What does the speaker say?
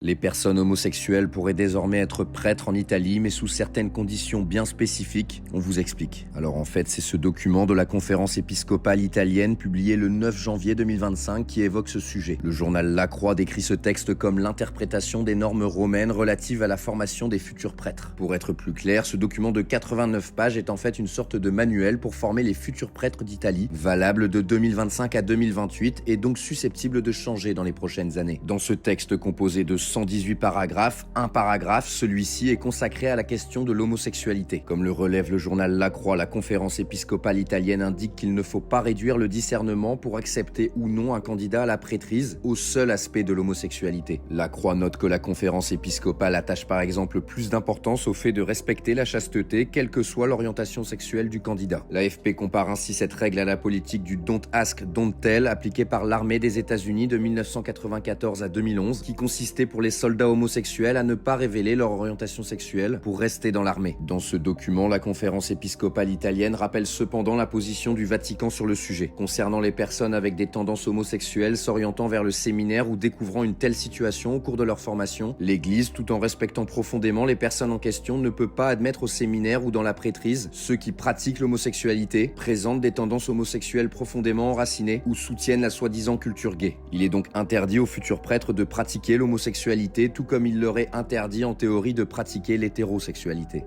Les personnes homosexuelles pourraient désormais être prêtres en Italie, mais sous certaines conditions bien spécifiques. On vous explique. Alors en fait, c'est ce document de la conférence épiscopale italienne publié le 9 janvier 2025 qui évoque ce sujet. Le journal La Croix décrit ce texte comme l'interprétation des normes romaines relatives à la formation des futurs prêtres. Pour être plus clair, ce document de 89 pages est en fait une sorte de manuel pour former les futurs prêtres d'Italie, valable de 2025 à 2028 et donc susceptible de changer dans les prochaines années. Dans ce texte composé de 118 paragraphes, un paragraphe, celui-ci, est consacré à la question de l'homosexualité. Comme le relève le journal La Croix, la conférence épiscopale italienne indique qu'il ne faut pas réduire le discernement pour accepter ou non un candidat à la prêtrise au seul aspect de l'homosexualité. La Croix note que la conférence épiscopale attache par exemple plus d'importance au fait de respecter la chasteté, quelle que soit l'orientation sexuelle du candidat. L'AFP compare ainsi cette règle à la politique du Don't Ask, Don't Tell appliquée par l'armée des États-Unis de 1994 à 2011, qui consistait pour les soldats homosexuels à ne pas révéler leur orientation sexuelle pour rester dans l'armée. Dans ce document, la conférence épiscopale italienne rappelle cependant la position du Vatican sur le sujet. Concernant les personnes avec des tendances homosexuelles s'orientant vers le séminaire ou découvrant une telle situation au cours de leur formation, l'Église, tout en respectant profondément les personnes en question, ne peut pas admettre au séminaire ou dans la prêtrise ceux qui pratiquent l'homosexualité, présentent des tendances homosexuelles profondément enracinées ou soutiennent la soi-disant culture gay. Il est donc interdit aux futurs prêtres de pratiquer l'homosexualité, tout comme il leur est interdit en théorie de pratiquer l'hétérosexualité.